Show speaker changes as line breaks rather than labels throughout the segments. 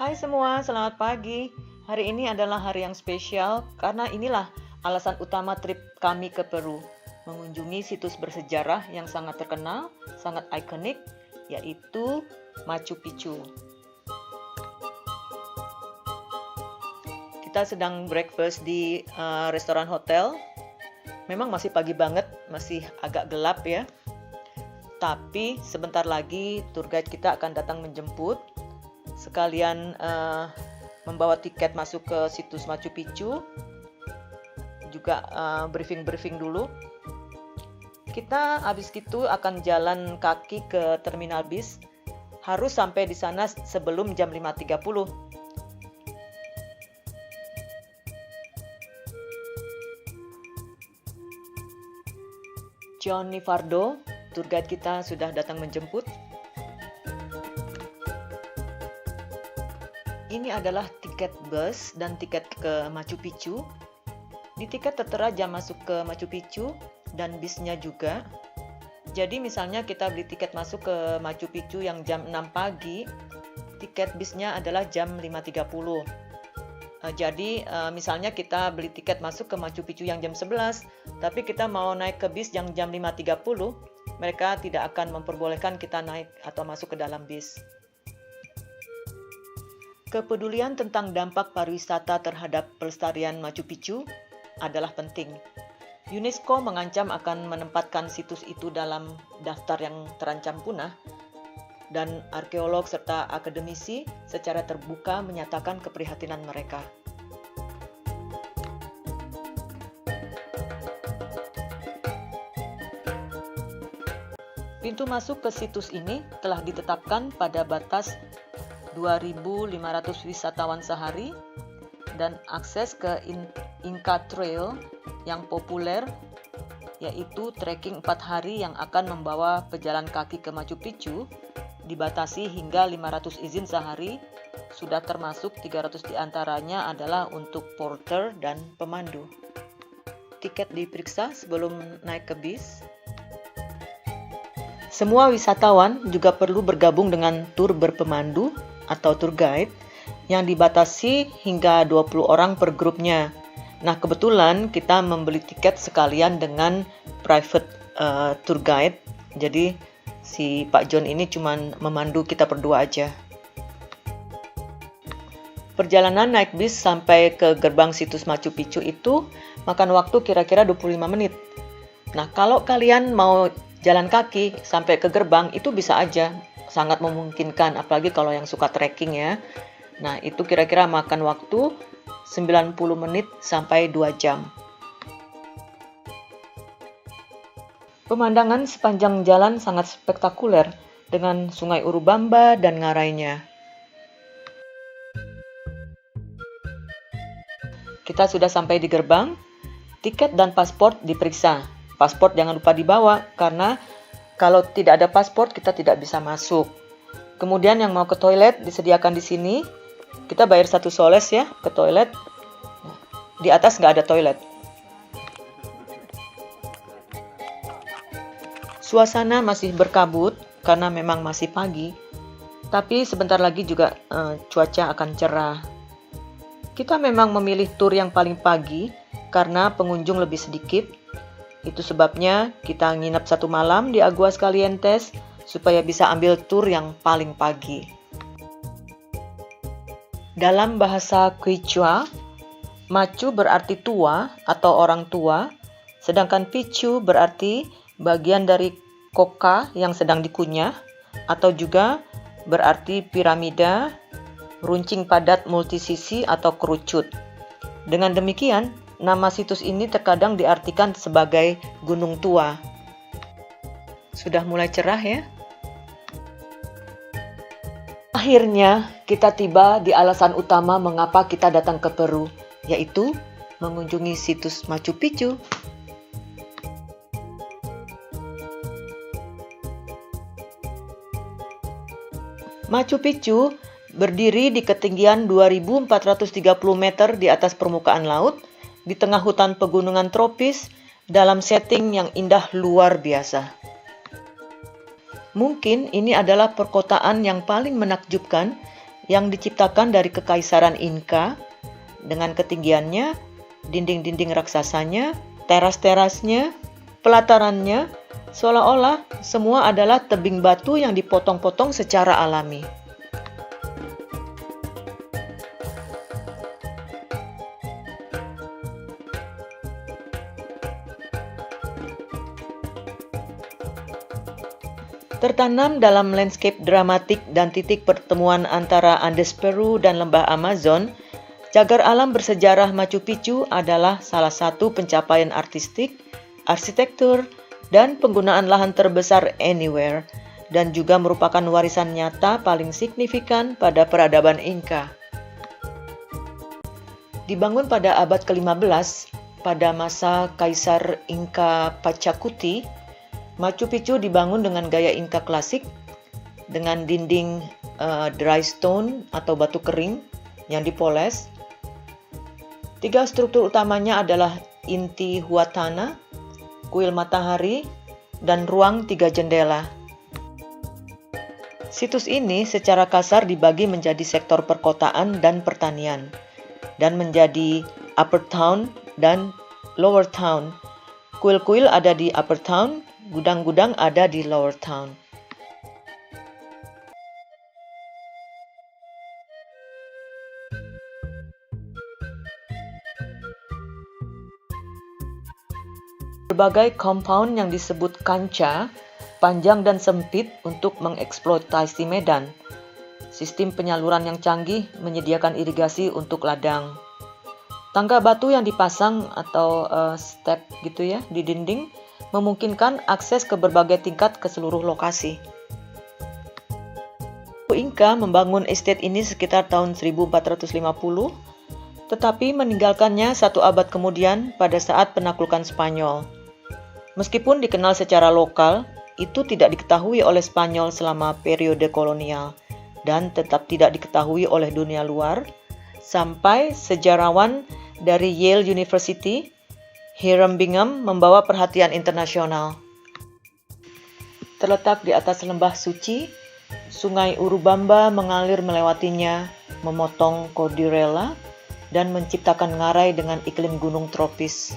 Hai semua, selamat pagi. Hari ini adalah hari yang spesial karena inilah alasan utama trip kami ke Peru. Mengunjungi situs bersejarah yang sangat terkenal, sangat ikonik, yaitu Machu Picchu. Kita sedang breakfast di restoran hotel. Memang masih pagi banget, masih agak gelap ya. Tapi sebentar lagi tour guide kita akan datang menjemput. Sekalian membawa tiket masuk ke situs Machu Picchu, juga briefing dulu. Kita habis itu akan jalan kaki ke terminal bis, harus sampai di sana sebelum jam 5.30. Johnny Fardo, tour guide kita sudah datang menjemput. Ini adalah tiket bus dan tiket ke Machu Picchu. Di tiket tertera jam masuk ke Machu Picchu dan bisnya juga. Jadi misalnya kita beli tiket masuk ke Machu Picchu yang jam 6 pagi, tiket bisnya adalah jam 5.30. Jadi misalnya kita beli tiket masuk ke Machu Picchu yang jam 11, tapi kita mau naik ke bis yang jam 5.30, mereka tidak akan memperbolehkan kita naik atau masuk ke dalam bis. Kepedulian tentang dampak pariwisata terhadap pelestarian Machu Picchu adalah penting. UNESCO mengancam akan menempatkan situs itu dalam daftar yang terancam punah, dan arkeolog serta akademisi secara terbuka menyatakan keprihatinan mereka. Pintu masuk ke situs ini telah ditetapkan pada batas 2.500 wisatawan sehari, dan akses ke Inca Trail yang populer, yaitu trekking 4 hari yang akan membawa pejalan kaki ke Machu Picchu, dibatasi hingga 500 izin sehari, sudah termasuk 300 diantaranya adalah untuk porter dan pemandu. Tiket diperiksa sebelum naik ke bis. Semua wisatawan juga perlu bergabung dengan tur berpemandu atau tour guide yang dibatasi hingga 20 orang per grupnya. Nah, kebetulan kita membeli tiket sekalian dengan private tour guide. Jadi si Pak John ini cuma memandu kita berdua aja. Perjalanan naik bis sampai ke gerbang situs Machu Picchu itu makan waktu kira-kira 25 menit. Nah, kalau kalian mau jalan kaki sampai ke gerbang itu bisa aja, sangat memungkinkan, apalagi kalau yang suka trekking ya. Nah, itu kira-kira makan waktu 90 menit sampai 2 jam. Pemandangan sepanjang jalan sangat spektakuler dengan Sungai Urubamba dan ngarainya. Kita sudah sampai di gerbang, tiket dan paspor diperiksa. Paspor jangan lupa dibawa, karena kalau tidak ada paspor kita tidak bisa masuk. Kemudian yang mau ke toilet disediakan di sini. Kita bayar $1 ya ke toilet. Di atas nggak ada toilet. Suasana masih berkabut karena memang masih pagi. Tapi sebentar lagi juga cuaca akan cerah. Kita memang memilih tur yang paling pagi karena pengunjung lebih sedikit. Itu sebabnya kita nginap 1 malam di Aguas Calientes supaya bisa ambil tur yang paling pagi. Dalam bahasa Quechua, Machu berarti tua atau orang tua, sedangkan Picchu berarti bagian dari koka yang sedang dikunyah, atau juga berarti piramida, runcing padat multisisi atau kerucut. Dengan demikian, nama situs ini terkadang diartikan sebagai Gunung Tua. Sudah mulai cerah ya? Akhirnya kita tiba di alasan utama mengapa kita datang ke Peru, yaitu mengunjungi situs Machu Picchu. Machu Picchu berdiri di ketinggian 2.430 meter di atas permukaan laut, di tengah hutan pegunungan tropis, dalam setting yang indah luar biasa. Mungkin ini adalah perkotaan yang paling menakjubkan yang diciptakan dari kekaisaran Inka dengan ketinggiannya, dinding-dinding raksasanya, teras-terasnya, pelatarannya, seolah-olah semua adalah tebing batu yang dipotong-potong secara alami. Tertanam dalam landscape dramatik dan titik pertemuan antara Andes Peru dan lembah Amazon, cagar alam bersejarah Machu Picchu adalah salah satu pencapaian artistik, arsitektur, dan penggunaan lahan terbesar anywhere, dan juga merupakan warisan nyata paling signifikan pada peradaban Inka. Dibangun pada abad ke-15, pada masa Kaisar Inka Pachacuti, Machu Picchu dibangun dengan gaya Inka klasik, dengan dinding dry stone atau batu kering yang dipoles. 3 struktur utamanya adalah Intihuatana, kuil matahari, dan ruang 3 jendela. Situs ini secara kasar dibagi menjadi sektor perkotaan dan pertanian, dan menjadi Upper Town dan Lower Town. Kuil-kuil ada di Upper Town, gudang-gudang ada di Lower Town. Berbagai compound yang disebut kanca, panjang dan sempit untuk mengeksploitasi medan. Sistem penyaluran yang canggih menyediakan irigasi untuk ladang. Tangga batu yang dipasang atau step gitu ya di dinding memungkinkan akses ke berbagai tingkat ke seluruh lokasi. Inka membangun estate ini sekitar tahun 1450, tetapi meninggalkannya 1 abad kemudian pada saat penaklukan Spanyol. Meskipun dikenal secara lokal, itu tidak diketahui oleh Spanyol selama periode kolonial dan tetap tidak diketahui oleh dunia luar sampai sejarawan dari Yale University, Hiram Bingham, membawa perhatian internasional. Terletak di atas lembah suci, Sungai Urubamba mengalir melewatinya, memotong Cordillera, dan menciptakan ngarai dengan iklim gunung tropis.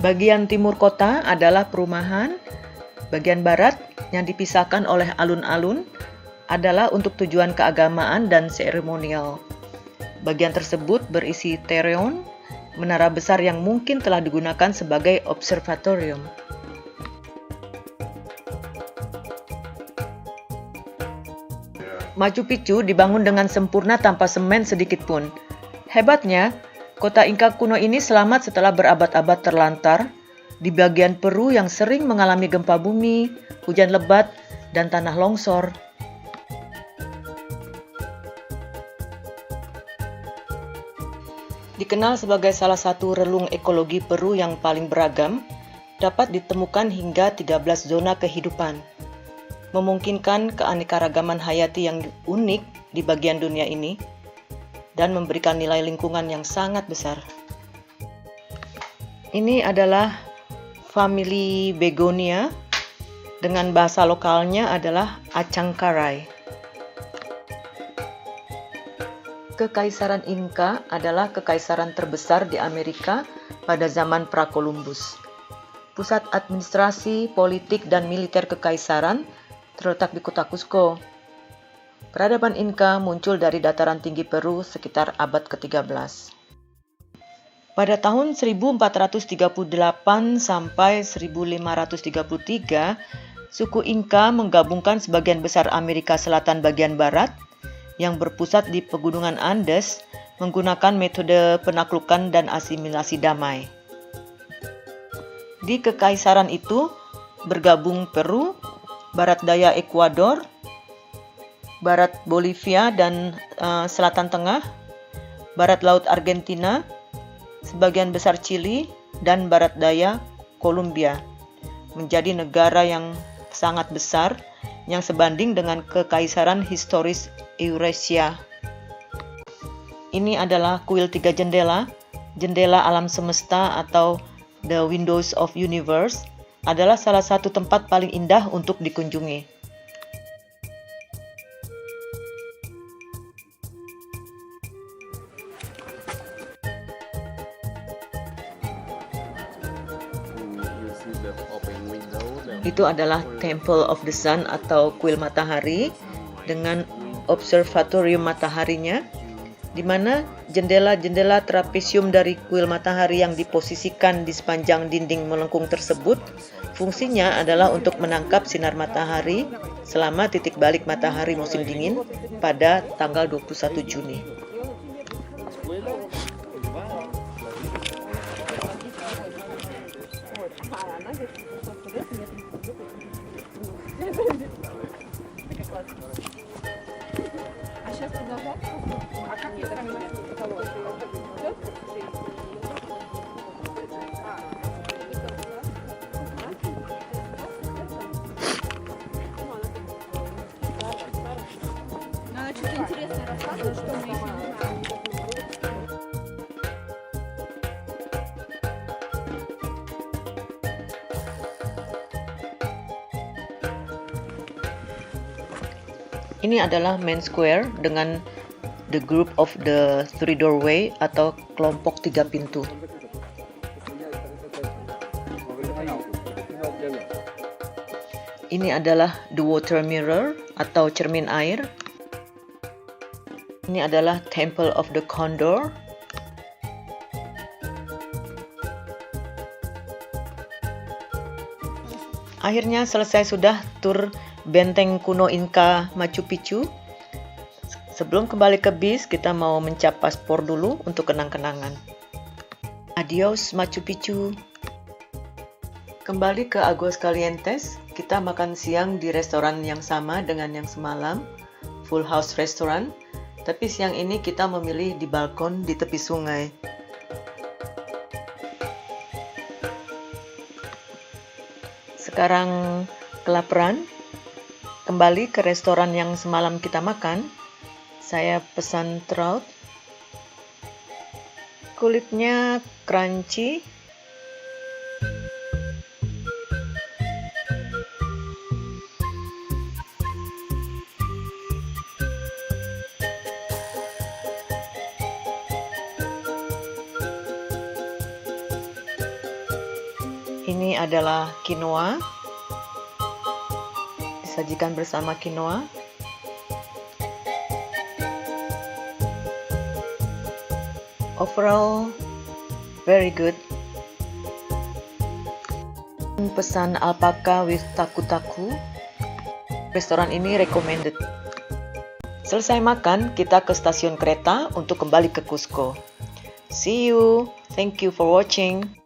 Bagian timur kota adalah perumahan, bagian barat yang dipisahkan oleh alun-alun adalah untuk tujuan keagamaan dan seremonial. Bagian tersebut berisi Thereon, menara besar yang mungkin telah digunakan sebagai observatorium. Machu Picchu dibangun dengan sempurna tanpa semen sedikit pun. Hebatnya, kota Inka kuno ini selamat setelah berabad-abad terlantar di bagian Peru yang sering mengalami gempa bumi, hujan lebat, dan tanah longsor. Dikenal sebagai salah satu relung ekologi Peru yang paling beragam, dapat ditemukan hingga 13 zona kehidupan, memungkinkan keanekaragaman hayati yang unik di bagian dunia ini, dan memberikan nilai lingkungan yang sangat besar. Ini adalah famili Begonia, dengan bahasa lokalnya adalah Acangkarai. Kekaisaran Inka adalah kekaisaran terbesar di Amerika pada zaman pra-Columbus. Pusat administrasi, politik, dan militer kekaisaran terletak di kota Cusco. Peradaban Inka muncul dari dataran tinggi Peru sekitar abad ke-13. Pada tahun 1438 sampai 1533, suku Inka menggabungkan sebagian besar Amerika Selatan bagian barat, yang berpusat di pegunungan Andes menggunakan metode penaklukan dan asimilasi damai. Di kekaisaran itu bergabung Peru, barat daya Ekuador, barat Bolivia dan selatan tengah, barat laut Argentina, sebagian besar Chili, dan barat daya Kolombia, menjadi negara yang sangat besar yang sebanding dengan kekaisaran historis Eurasia. Ini adalah kuil 3 jendela, jendela alam semesta atau The Windows of Universe, adalah salah satu tempat paling indah untuk dikunjungi. Itu adalah Temple of the Sun atau kuil matahari dengan observatorium mataharinya, di mana jendela-jendela trapesium dari kuil matahari yang diposisikan di sepanjang dinding melengkung tersebut fungsinya adalah untuk menangkap sinar matahari selama titik balik matahari musim dingin pada tanggal 21 Juni. Ini adalah Main Square dengan the group of the three doorway atau kelompok 3 pintu. Ini adalah the water mirror atau cermin air. Ini adalah Temple of the Condor. Akhirnya selesai sudah tur benteng kuno Inka Machu Picchu. Sebelum kembali ke bis, kita mau mencap paspor dulu untuk kenang-kenangan. Adios Machu Picchu. Kembali ke Aguascalientes, kita makan siang di restoran yang sama dengan yang semalam, Full House Restaurant, tapi siang ini kita memilih di balkon di tepi sungai. Sekarang kelaparan, kembali ke restoran yang semalam kita makan. Saya pesan trout, kulitnya crunchy, ini adalah quinoa, disajikan bersama quinoa. Overall, very good. Pesan alpaka with taku-taku. Restoran ini recommended. Selesai makan, kita ke stasiun kereta untuk kembali ke Cusco. See you. Thank you for watching.